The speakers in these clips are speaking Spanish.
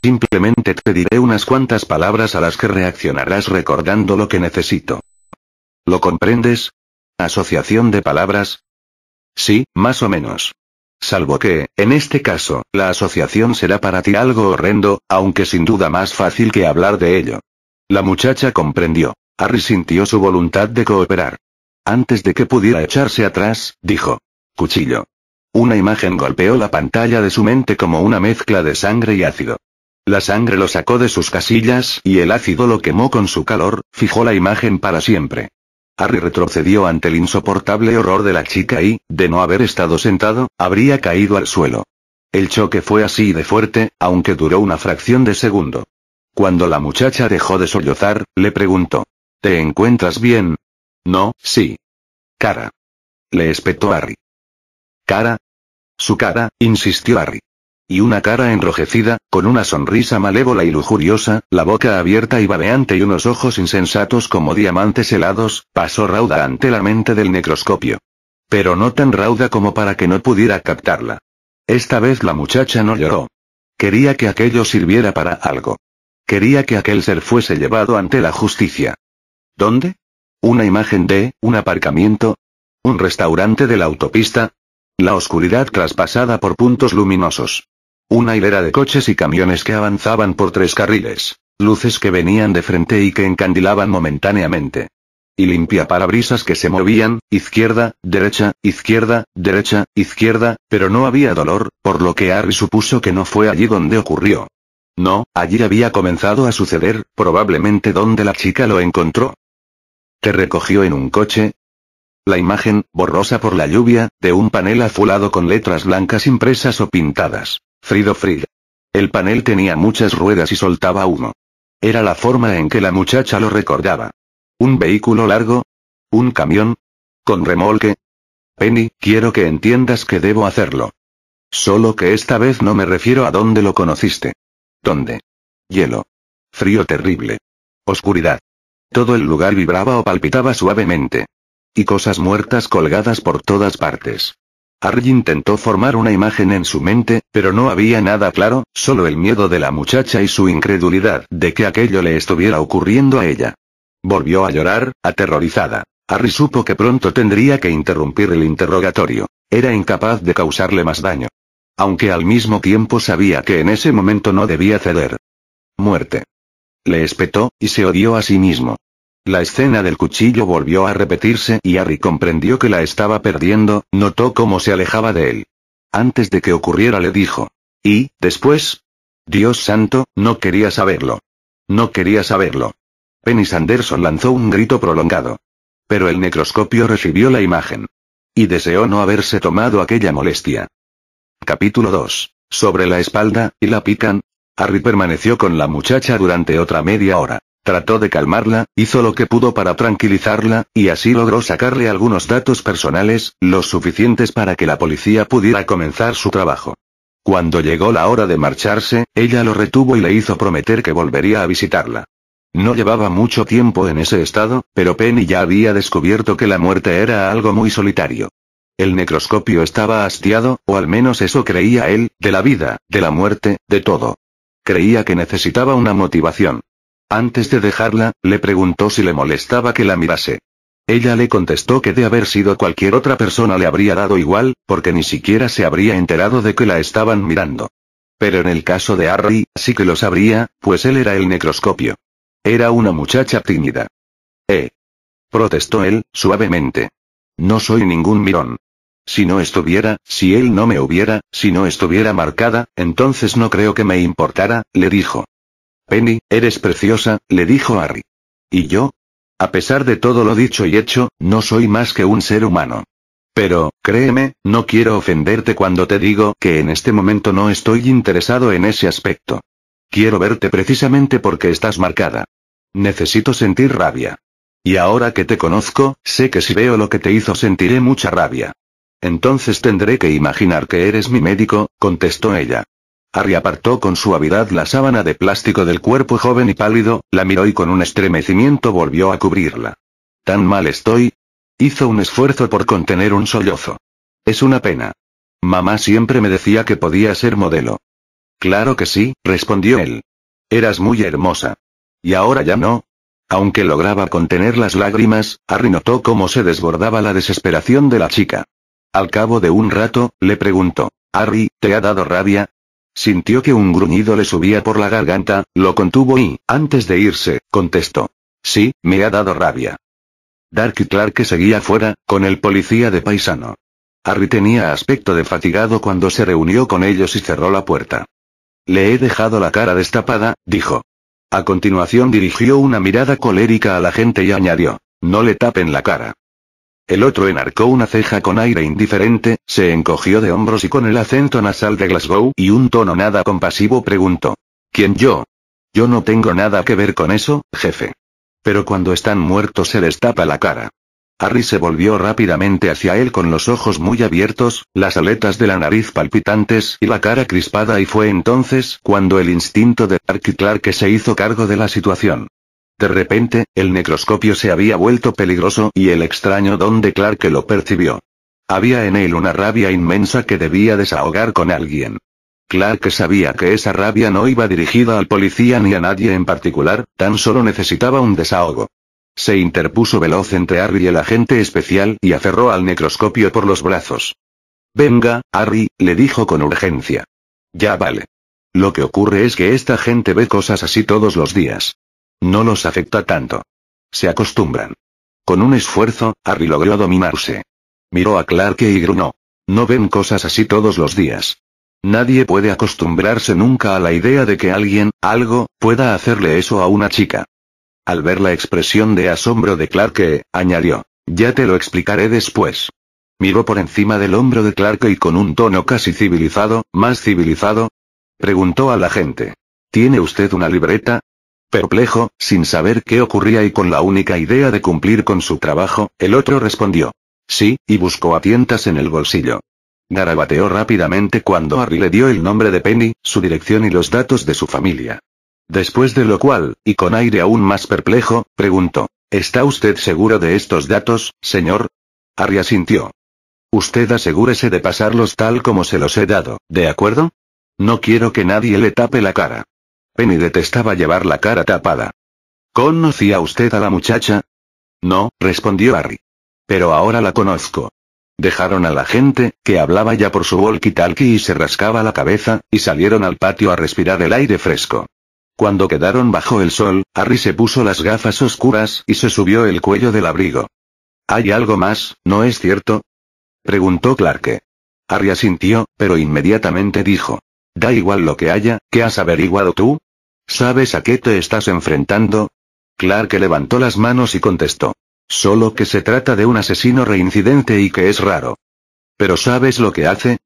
Simplemente te diré unas cuantas palabras a las que reaccionarás recordando lo que necesito. ¿Lo comprendes? ¿Asociación de palabras? Sí, más o menos. Salvo que, en este caso, la asociación será para ti algo horrendo, aunque sin duda más fácil que hablar de ello. La muchacha comprendió. Harry sintió su voluntad de cooperar. Antes de que pudiera echarse atrás, dijo: cuchillo. Una imagen golpeó la pantalla de su mente como una mezcla de sangre y ácido. La sangre lo sacó de sus casillas, y el ácido lo quemó con su calor, fijó la imagen para siempre. Harry retrocedió ante el insoportable horror de la chica y, de no haber estado sentado, habría caído al suelo. El choque fue así de fuerte, aunque duró una fracción de segundo. Cuando la muchacha dejó de sollozar, le preguntó: ¿te encuentras bien? No, sí. Cara. Le espetó Harry. ¿Cara? Su cara, insistió Harry. Y una cara enrojecida, con una sonrisa malévola y lujuriosa, la boca abierta y babeante y unos ojos insensatos como diamantes helados, pasó rauda ante la mente del necroscopio. Pero no tan rauda como para que no pudiera captarla. Esta vez la muchacha no lloró. Quería que aquello sirviera para algo. Quería que aquel ser fuese llevado ante la justicia. ¿Dónde? ¿Una imagen de un aparcamiento? ¿Un restaurante de la autopista? La oscuridad traspasada por puntos luminosos. Una hilera de coches y camiones que avanzaban por 3 carriles. Luces que venían de frente y que encandilaban momentáneamente. Y limpiaparabrisas que se movían, izquierda, derecha, izquierda, pero no había dolor, por lo que Harry supuso que no fue allí donde ocurrió. No, allí había comenzado a suceder, probablemente donde la chica lo encontró. ¿Te recogió en un coche? La imagen, borrosa por la lluvia, de un panel azulado con letras blancas impresas o pintadas. Frido Frid. El panel tenía muchas ruedas y soltaba humo. Era la forma en que la muchacha lo recordaba. ¿Un vehículo largo? ¿Un camión? ¿Con remolque? Penny, quiero que entiendas que debo hacerlo. Solo que esta vez no me refiero a dónde lo conociste. ¿Dónde? Hielo. Frío terrible. Oscuridad. Todo el lugar vibraba o palpitaba suavemente. Y cosas muertas colgadas por todas partes. Harry intentó formar una imagen en su mente, pero no había nada claro, solo el miedo de la muchacha y su incredulidad de que aquello le estuviera ocurriendo a ella. Volvió a llorar, aterrorizada. Harry supo que pronto tendría que interrumpir el interrogatorio. Era incapaz de causarle más daño. Aunque al mismo tiempo sabía que en ese momento no debía ceder. Muerte. Le espetó, y se odió a sí mismo. La escena del cuchillo volvió a repetirse y Harry comprendió que la estaba perdiendo, notó cómo se alejaba de él. Antes de que ocurriera le dijo. ¿Y, después? Dios santo, no quería saberlo. No quería saberlo. Penny Sanderson lanzó un grito prolongado. Pero el necroscopio recibió la imagen. Y deseó no haberse tomado aquella molestia. Capítulo 2. Sobre la espalda, y la pican. Harry permaneció con la muchacha durante otra media hora. Trató de calmarla, hizo lo que pudo para tranquilizarla, y así logró sacarle algunos datos personales, los suficientes para que la policía pudiera comenzar su trabajo. Cuando llegó la hora de marcharse, ella lo retuvo y le hizo prometer que volvería a visitarla. No llevaba mucho tiempo en ese estado, pero Penny ya había descubierto que la muerte era algo muy solitario. El necroscopio estaba hastiado, o al menos eso creía él, de la vida, de la muerte, de todo. Creía que necesitaba una motivación. Antes de dejarla, le preguntó si le molestaba que la mirase. Ella le contestó que de haber sido cualquier otra persona le habría dado igual, porque ni siquiera se habría enterado de que la estaban mirando. Pero en el caso de Harry, sí que lo sabría, pues él era el necroscopio. Era una muchacha tímida. Protestó él, suavemente. No soy ningún mirón. Si no estuviera, si él no me hubiera, si no estuviera marcada, entonces no creo que me importara, le dijo. Penny, eres preciosa, le dijo Harry. ¿Y yo? A pesar de todo lo dicho y hecho, no soy más que un ser humano. Pero, créeme, no quiero ofenderte cuando te digo que en este momento no estoy interesado en ese aspecto. Quiero verte precisamente porque estás marcada. Necesito sentir rabia. Y ahora que te conozco, sé que si veo lo que te hizo sentiré mucha rabia. Entonces tendré que imaginar que eres mi médico, contestó ella. Harry apartó con suavidad la sábana de plástico del cuerpo joven y pálido, la miró y con un estremecimiento volvió a cubrirla. ¿Tan mal estoy? Hizo un esfuerzo por contener un sollozo. Es una pena. Mamá siempre me decía que podía ser modelo. Claro que sí, respondió él. Eras muy hermosa. ¿Y ahora ya no? Aunque lograba contener las lágrimas, Harry notó cómo se desbordaba la desesperación de la chica. Al cabo de un rato, le preguntó, Harry, ¿te ha dado rabia? Sintió que un gruñido le subía por la garganta, lo contuvo y, antes de irse, contestó. Sí, me ha dado rabia. Dark y Clark seguía fuera, con el policía de paisano. Harry tenía aspecto de fatigado cuando se reunió con ellos y cerró la puerta. Le he dejado la cara destapada, dijo. A continuación dirigió una mirada colérica a la gente y añadió, no le tapen la cara. El otro enarcó una ceja con aire indiferente, se encogió de hombros y con el acento nasal de Glasgow y un tono nada compasivo preguntó. ¿Quién yo? Yo no tengo nada que ver con eso, jefe. Pero cuando están muertos se les tapa la cara. Harry se volvió rápidamente hacia él con los ojos muy abiertos, las aletas de la nariz palpitantes y la cara crispada y fue entonces cuando el instinto de Dark y Clark se hizo cargo de la situación. De repente, el necroscopio se había vuelto peligroso y el extraño don de Clark lo percibió. Había en él una rabia inmensa que debía desahogar con alguien. Clark sabía que esa rabia no iba dirigida al policía ni a nadie en particular, tan solo necesitaba un desahogo. Se interpuso veloz entre Harry y el agente especial y aferró al necroscopio por los brazos. Venga, Harry, le dijo con urgencia. Ya vale. Lo que ocurre es que esta gente ve cosas así todos los días. No los afecta tanto. Se acostumbran. Con un esfuerzo, Harry logró dominarse. Miró a Clark y gruñó. No ven cosas así todos los días. Nadie puede acostumbrarse nunca a la idea de que alguien, algo, pueda hacerle eso a una chica. Al ver la expresión de asombro de Clark, añadió, ya te lo explicaré después. Miró por encima del hombro de Clark y con un tono casi civilizado, ¿más civilizado? Preguntó al agente. ¿Tiene usted una libreta? Perplejo, sin saber qué ocurría y con la única idea de cumplir con su trabajo, el otro respondió. Sí, y buscó a tientas en el bolsillo. Garabateó rápidamente cuando Harry le dio el nombre de Penny, su dirección y los datos de su familia. Después de lo cual, y con aire aún más perplejo, preguntó, ¿está usted seguro de estos datos, señor? Harry asintió. Usted asegúrese de pasarlos tal como se los he dado, ¿de acuerdo? No quiero que nadie le tape la cara. Penny detestaba llevar la cara tapada. ¿Conocía usted a la muchacha? No, respondió Harry. Pero ahora la conozco. Dejaron a la gente, que hablaba ya por su walkie-talkie y se rascaba la cabeza, y salieron al patio a respirar el aire fresco. Cuando quedaron bajo el sol, Harry se puso las gafas oscuras y se subió el cuello del abrigo. ¿Hay algo más, no es cierto? Preguntó Clark. Harry asintió, pero inmediatamente dijo. Da igual lo que haya, ¿qué has averiguado tú? ¿Sabes a qué te estás enfrentando? Clark levantó las manos y contestó. Solo que se trata de un asesino reincidente y que es raro. ¿Pero sabes lo que hace?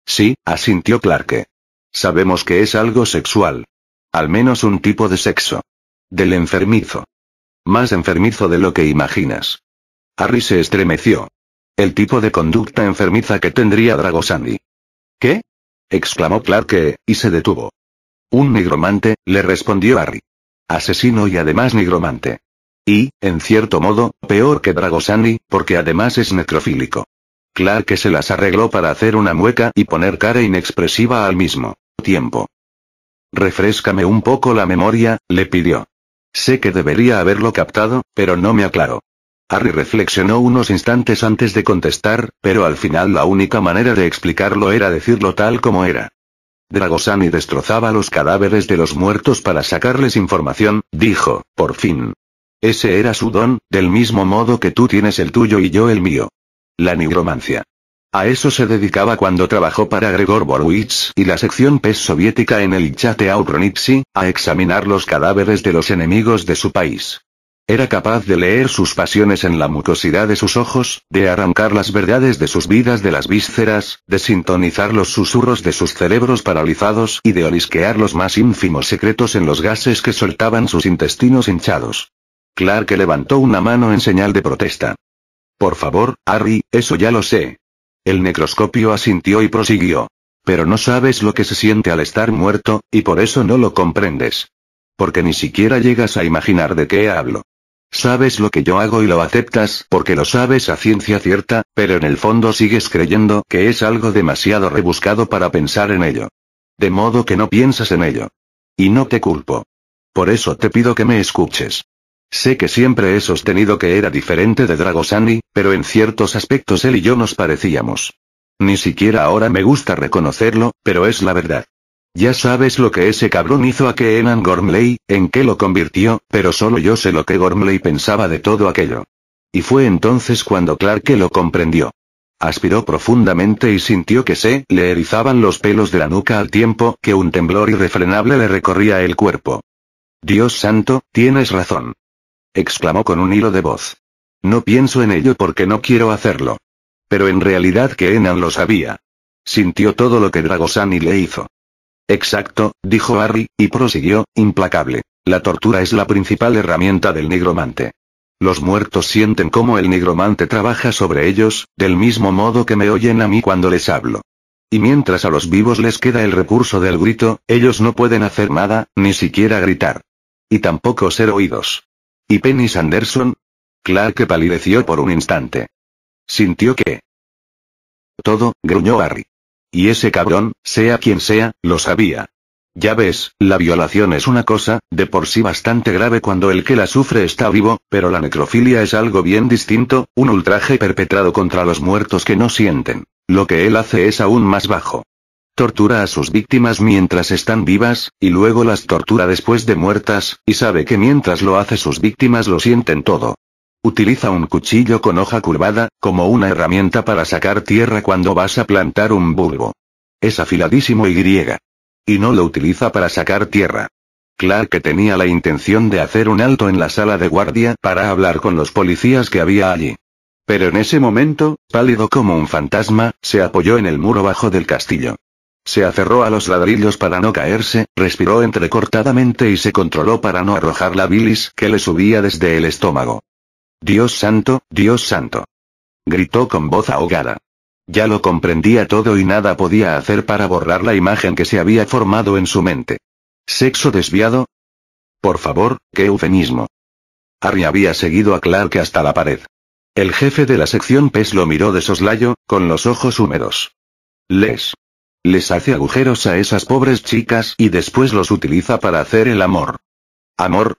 Sí, asintió Clark. Sabemos que es algo sexual. Al menos un tipo de sexo. Del enfermizo. Más enfermizo de lo que imaginas. Harry se estremeció. El tipo de conducta enfermiza que tendría Dragosandi. ¿Qué? Exclamó Clark, y se detuvo. Un nigromante, le respondió Harry. Asesino y además nigromante. Y, en cierto modo, peor que Dragosandi, porque además es necrofílico. Clark se las arregló para hacer una mueca y poner cara inexpresiva al mismo tiempo. Refréscame un poco la memoria, le pidió. Sé que debería haberlo captado, pero no me aclaro. Harry reflexionó unos instantes antes de contestar, pero al final la única manera de explicarlo era decirlo tal como era. Dragosani destrozaba los cadáveres de los muertos para sacarles información, dijo, por fin. Ese era su don, del mismo modo que tú tienes el tuyo y yo el mío. La nigromancia. A eso se dedicaba cuando trabajó para Gregor Borowitz y la sección PES soviética en el Ichateauronipsi, a examinar los cadáveres de los enemigos de su país. Era capaz de leer sus pasiones en la mucosidad de sus ojos, de arrancar las verdades de sus vidas de las vísceras, de sintonizar los susurros de sus cerebros paralizados y de olisquear los más ínfimos secretos en los gases que soltaban sus intestinos hinchados. Clark levantó una mano en señal de protesta. Por favor, Harry, eso ya lo sé. El necroscopio asintió y prosiguió. Pero no sabes lo que se siente al estar muerto, y por eso no lo comprendes. Porque ni siquiera llegas a imaginar de qué hablo. Sabes lo que yo hago y lo aceptas porque lo sabes a ciencia cierta, pero en el fondo sigues creyendo que es algo demasiado rebuscado para pensar en ello. De modo que no piensas en ello. Y no te culpo. Por eso te pido que me escuches. Sé que siempre he sostenido que era diferente de Dragosani, pero en ciertos aspectos él y yo nos parecíamos. Ni siquiera ahora me gusta reconocerlo, pero es la verdad. Ya sabes lo que ese cabrón hizo a Keenan Gormley, en qué lo convirtió, pero solo yo sé lo que Gormley pensaba de todo aquello. Y fue entonces cuando Clark lo comprendió. Aspiró profundamente y sintió que se le erizaban los pelos de la nuca al tiempo que un temblor irrefrenable le recorría el cuerpo. Dios santo, tienes razón. Exclamó con un hilo de voz. No pienso en ello porque no quiero hacerlo. Pero en realidad Keenan lo sabía. Sintió todo lo que Dragosani le hizo. Exacto, dijo Harry, y prosiguió, implacable. La tortura es la principal herramienta del nigromante. Los muertos sienten cómo el nigromante trabaja sobre ellos, del mismo modo que me oyen a mí cuando les hablo. Y mientras a los vivos les queda el recurso del grito, ellos no pueden hacer nada, ni siquiera gritar. Y tampoco ser oídos. ¿Y Penny Sanderson? Clark palideció por un instante. Sintió que... Todo, gruñó Harry. Y ese cabrón, sea quien sea, lo sabía. Ya ves, la violación es una cosa, de por sí bastante grave cuando el que la sufre está vivo, pero la necrofilia es algo bien distinto, un ultraje perpetrado contra los muertos que no sienten. Lo que él hace es aún más bajo. Tortura a sus víctimas mientras están vivas, y luego las tortura después de muertas, y sabe que mientras lo hace sus víctimas lo sienten todo. Utiliza un cuchillo con hoja curvada, como una herramienta para sacar tierra cuando vas a plantar un bulbo. Es afiladísimo y no lo utiliza para sacar tierra. Clark tenía la intención de hacer un alto en la sala de guardia para hablar con los policías que había allí. Pero en ese momento, pálido como un fantasma, se apoyó en el muro bajo del castillo. Se aferró a los ladrillos para no caerse, respiró entrecortadamente y se controló para no arrojar la bilis que le subía desde el estómago. Dios santo, gritó con voz ahogada. Ya lo comprendía todo y nada podía hacer para borrar la imagen que se había formado en su mente. ¿Sexo desviado? Por favor, qué eufemismo. Harry había seguido a Clark hasta la pared. El jefe de la sección PES lo miró de soslayo, con los ojos húmedos. Les hace agujeros a esas pobres chicas y después los utiliza para hacer el amor. ¿Amor?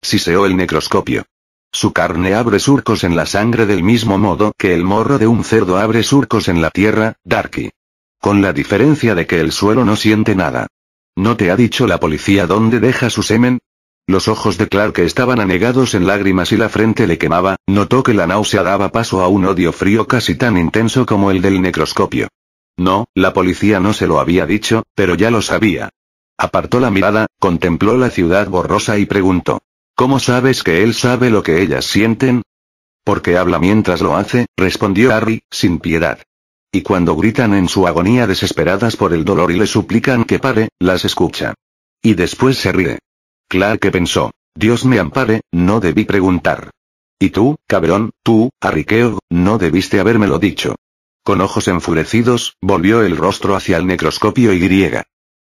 Siseó el necroscopio. Su carne abre surcos en la sangre del mismo modo que el morro de un cerdo abre surcos en la tierra, Darky. Con la diferencia de que el suelo no siente nada. ¿No te ha dicho la policía dónde deja su semen? Los ojos de Clark estaban anegados en lágrimas y la frente le quemaba, notó que la náusea daba paso a un odio frío casi tan intenso como el del necroscopio. No, la policía no se lo había dicho, pero ya lo sabía. Apartó la mirada, contempló la ciudad borrosa y preguntó. ¿Cómo sabes que él sabe lo que ellas sienten? Porque habla mientras lo hace, respondió Harry, sin piedad. Y cuando gritan en su agonía desesperadas por el dolor y le suplican que pare, las escucha. Y después se ríe. Clark pensó, Dios me ampare, no debí preguntar. Y tú, cabrón, tú, Harry Keogh, no debiste habérmelo dicho. Con ojos enfurecidos, volvió el rostro hacia el necroscopio y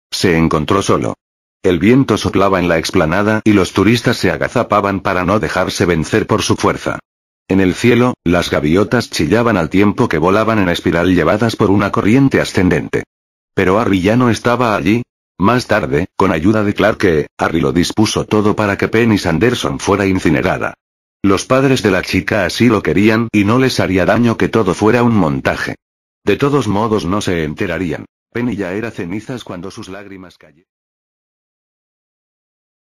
se encontró solo. El viento soplaba en la explanada y los turistas se agazapaban para no dejarse vencer por su fuerza. En el cielo, las gaviotas chillaban al tiempo que volaban en espiral llevadas por una corriente ascendente. Pero Harry ya no estaba allí. Más tarde, con ayuda de Clark, Harry lo dispuso todo para que Penny Sanderson fuera incinerada. Los padres de la chica así lo querían y no les haría daño que todo fuera un montaje. De todos modos no se enterarían. Penny ya era cenizas cuando sus lágrimas cayeron.